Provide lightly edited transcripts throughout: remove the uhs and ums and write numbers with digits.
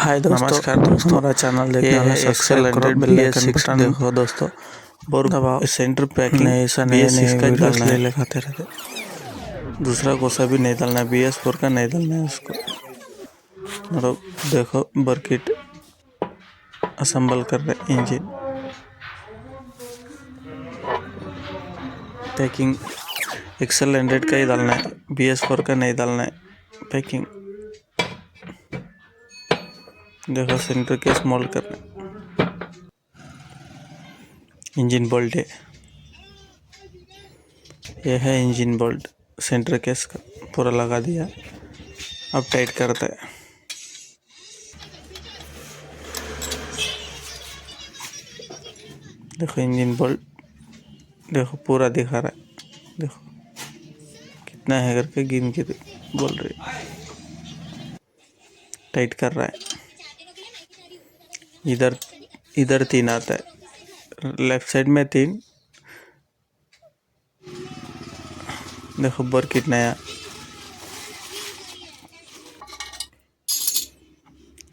हाय दोस्तों, नमस्कार दोस्तों, हमारा चैनल देखने ये वाला है सब्सक्राइब करो, बेल आइकन बटन देखो दोस्तों, दबाओ। सेंटर पैकिंग ऐसा नए BS6 का वीडियोस डालना है। ले खाते रहते। दूसरा कोई सा भी नहीं डालना है, BS4 का नहीं डालना है उसको। और देखो बर्किट असेंबल कर रहे इंजन पैकिंग एक्सेल 100 का ही डालना है, BS4 का नहीं डालना है। पैकिंग देखो सेंटर केस मोल्ड कर रहे हैं। इंजन बोल्ट है, यह है इंजन बोल्ट। सेंटर केस का पूरा लगा दिया, अब टाइट करता है। देखो इंजन बोल्ट, देखो पूरा दिखा रहा है, देखो कितना है करके गिन के बोल रही, टाइट कर रहा है। इधर इधर 3 आता है, लेफ्ट साइड में 3। देखो बर कितना है,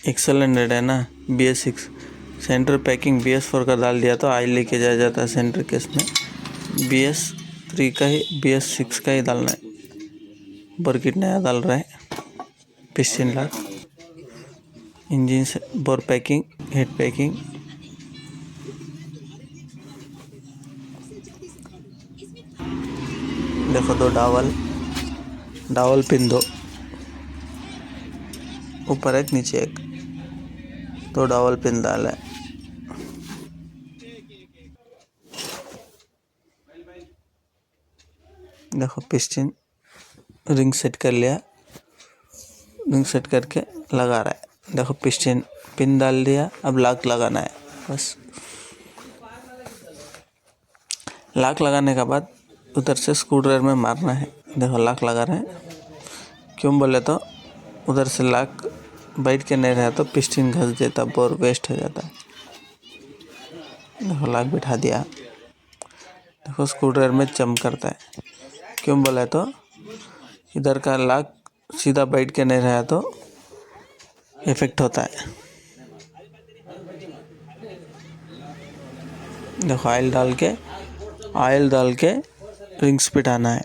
एक्सेल 100 है ना, BS6 सेंटर पैकिंग BS4 का डाल दिया तो ऑयल लेके जाया जाता है सेंटर केस में। BS3 का ही BS6 का ही डालना है। बर किट नया डाल रहा है, पिस्टन लॉक, इंजन से बोर पैकिंग, हेड पैकिंग। देखो 2 डावल पिन, 2 ऊपर एक नीचे एक, 2 डावल पिन डाला है। देखो पिस्टन रिंग सेट कर लिया, रिंग सेट करके लगा रहा है। देखो पिस्टन पिन डाल दिया, अब लॉक लगाना है बस। लॉक लगाने के बाद उधर से स्क्रू ड्राइवर में मारना है। देखो लॉक लगा रहे हैं, क्यों बोले तो उधर से लॉक बैठ के नहीं रहा तो पिस्टन घस देता, बोर वेस्ट हो जाता है। देखो लॉक बिठा दिया, देखो स्क्रू ड्राइवर में चम करता है, क्यों बोले तो इधर का लॉक सीधा बैठ के नहीं रहा तो इफेक्ट होता है। देखो ऑयल डाल के रिंग्स पिटाना है।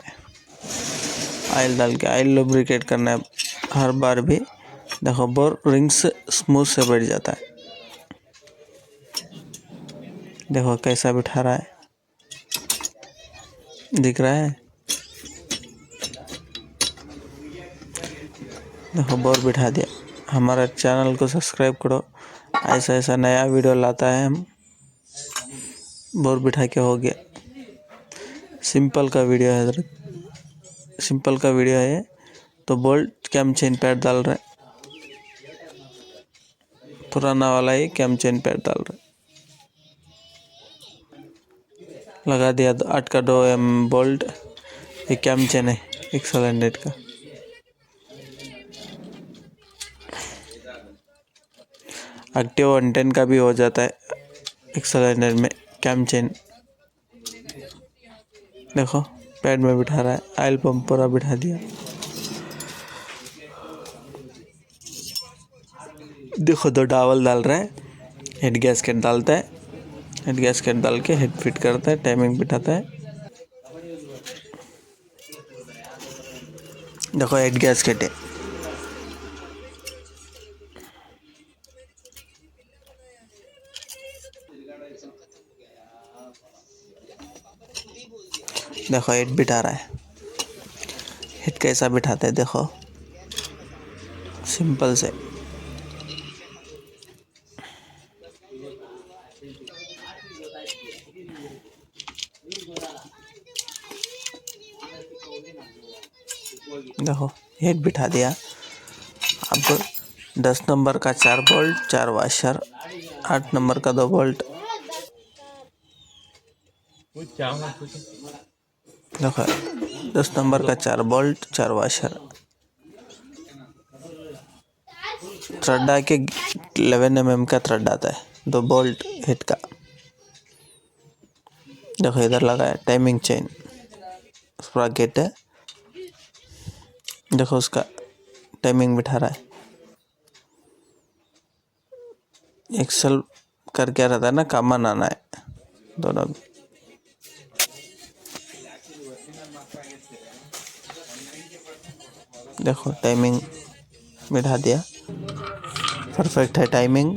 ऑयल डाल के ऑयल लुब्रिकेट करना है हर बार भी। देखो बोर रिंग्स स्मूथ से बैठ जाता है। देखो कैसा बिठा रहा है, दिख रहा है। देखो बोर बिठा दिया। हमारा चैनल को सब्सक्राइब करो, ऐसा नया वीडियो लाता है हम। बोर बिठा के हो गया। सिंपल का वीडियो है, सिंपल का वीडियो है। तो बोल्ट कैम चेन पैड डाल रहे, पुराना वाला ही कैम चेन पैड डाल रहे। लगा दिया 8 का 2M बोल्ट, एक कैम चेन है एक्सेल 100 का। एक्टिव 110 का भी हो जाता है एक्सेल 100 में कैम चेन। देखो पैड में बिठा रहा है, ऑयल पंप पूरा बिठा दिया। देखो 2 डावल डाल रहा है, हेड गैसकेट डालता है, हेड गैसकेट डाल के हेड फिट करता है, टाइमिंग बिठाता है। देखो हेड गैसकेट है, देखो हेड बिठा रहा है। हेड कैसा बिठाता है देखो, सिंपल से। देखो हेड बिठा दिया। अब 10 नंबर का 4 बोल्ट, 4 वाशर, 8 नंबर का 2 बोल्ट। देखो 10 नंबर का 4 बोल्ट, 4 वाशर, थ्रेड आके 11 mm का थ्रेड आता है, 2 बोल्ट हेड का। देखो इधर लगा है टाइमिंग चेन, स्प्रॉकेट है। देखो उसका टाइमिंग बिठा रहा है। एक्सेल कर क्या रहता है ना, कॉमन आना है दोनों। देखो टाइमिंग बिठा दिया, परफेक्ट है टाइमिंग।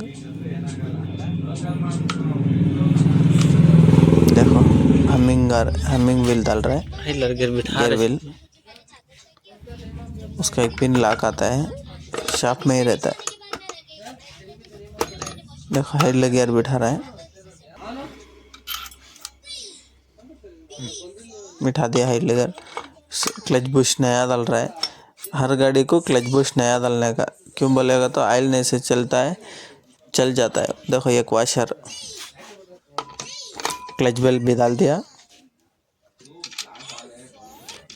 देखो हमिंग व्हील डाल रहा है, गियर व्हील। उसका एक पिन लॉक आता है, शाफ्ट में ही रहता है। देखो हेड गियर बिठा रहा है, बिठा दिया हेड गियर। क्लच बुश नया डाल रहा है। हर गाड़ी को क्लच बुश नया डालने का, क्यों बोलेगा तो ऑयल नहीं से चलता है, चल जाता है। देखो एक वॉशर, क्लच बेल्ट भी डाल दिया,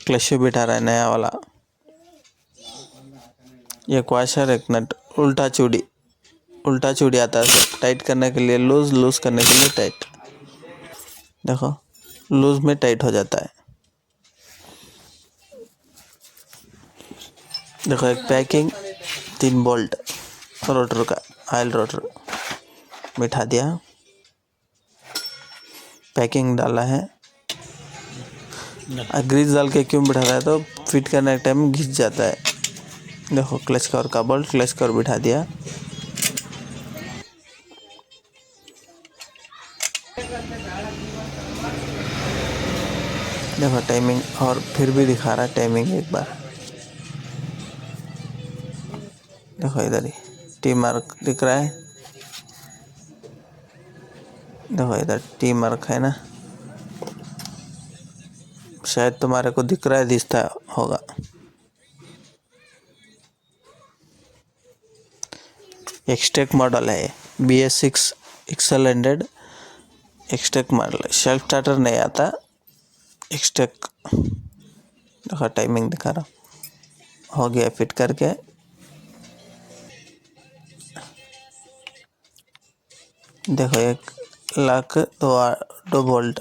क्लच बिठा रहा है नया वाला। एक वॉशर, एक नट, उल्टा चूड़ी आता है, टाइट करने के लिए लूज करने के लिए टाइट। देखो लूज में टाइट हो जाता है। देखो एक पैकिंग, 3 बोल्ट रोटर का, ऑयल रोटर बिठा दिया, पैकिंग डाला है। ग्रीस डाल के क्यों बिठा रहा है तो फिट करने के टाइम घिस जाता है। देखो क्लच कवर का बोल्ट, क्लच कवर बिठा दिया। देखो टाइमिंग, और फिर भी दिखा रहा है टाइमिंग एक बार। देखो इधर ही टी मार्क दिख रहा है। देखो इधर टी मार्क है ना, शायद तुम्हारे को दिख रहा है, दिखता होगा। एक्सटेक मॉडल है, BS6 XL100 XTEC model. Self starter नहीं आता, एक्सटेक। देखो टाइमिंग दिखा रहा, हो गया फिट करके। देखो एक लॉक, दो बोल्ट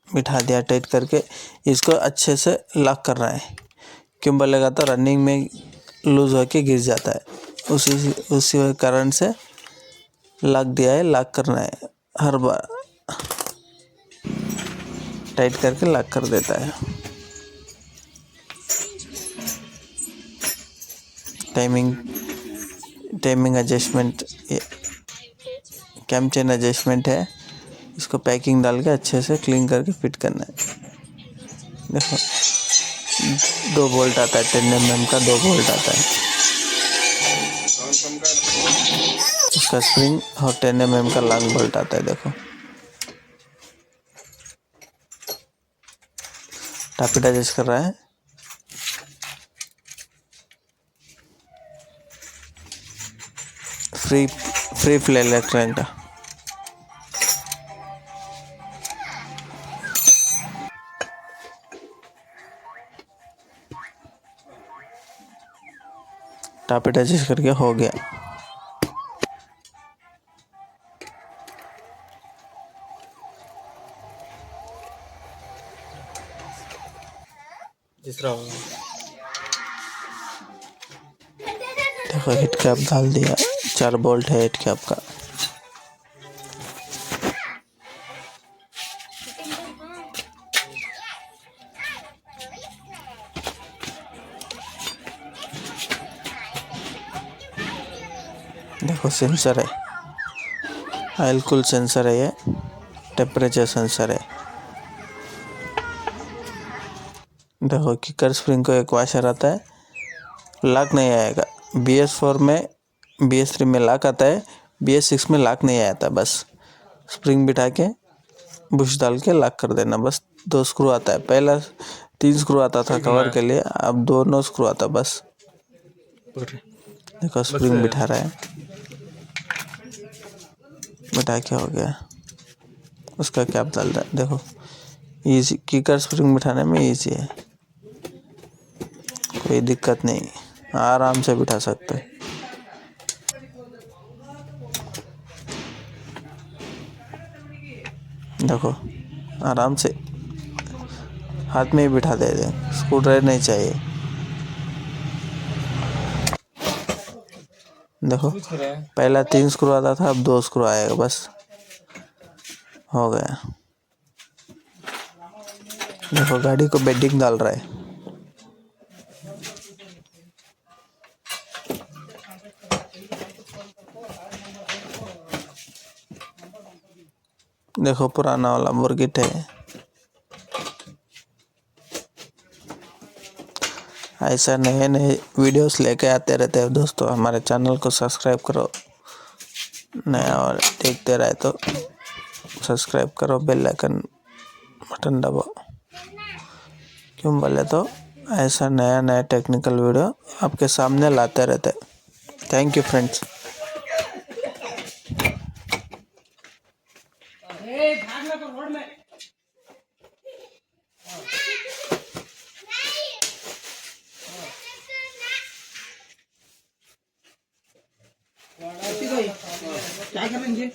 बिठा दिया टाइट करके। इसको अच्छे से लॉक करना है, क्यों बोलेगा तो रनिंग में लूज होके गिर जाता है। उसी कारण से लॉक दिया है, लॉक करना है हर बार, टाइट करके लॉक कर देता है। Timing adjustment, cam chain adjustment है। इसको पैकिंग डाल के अच्छे से क्लीन करके फिट करना है। देखो 2 बोल्ट आता है, 10 mm का 2 बोल्ट आता है। उसका स्प्रिंग और 10 mm का लॉन्ग बोल्ट आता है। देखो टापिट एडजस्ट कर रहा है। Free Phule electronic. टापिट एडजस्ट करके हो गया। देखो हिट कैप डाल दिया, 4 बोल्ट है हिट कैप का। देखो सेंसर है, ऑयल कूल सेंसर है, ये टेम्परेचर सेंसर है। देखो किकर स्प्रिंग को एक वॉशर आता है, लॉक नहीं आएगा। BS4 में, BS3 में लॉक आता है, BS6 में लॉक नहीं आता। बस स्प्रिंग बिठा के बुश डाल के लॉक कर देना, बस 2 स्क्रू आता है। पहला 3 स्क्रू आता था कवर के लिए, अब 2 स्क्रू आता बस। देखो स्प्रिंग बिठा रहा है, बिठा के हो गया। उसका कैप डाल रहा है। देखो इजी, किकर स्प्रिंग बिठाने में इजी है, कोई दिक्कत नहीं, आराम से बिठा सकते हैं। देखो आराम से हाथ में ही बिठा दे, स्क्रू ड्राइवर नहीं चाहिए। देखो पहला 3 स्क्रू आता था, अब 2 स्क्रू आएगा, बस हो गया। देखो गाड़ी को बेडिंग डाल रहा है। देखो पुराना वाला मुर्गिट है। ऐसा नए नए वीडियोस लेके आते रहते हैं दोस्तों। हमारे चैनल को सब्सक्राइब करो, नया और देखते रहे तो सब्सक्राइब करो, बेल आइकन बटन दबाओ। क्यों बोले तो ऐसा नया नया टेक्निकल वीडियो आपके सामने लाते रहते। Thank you friends. क्या करेंगे?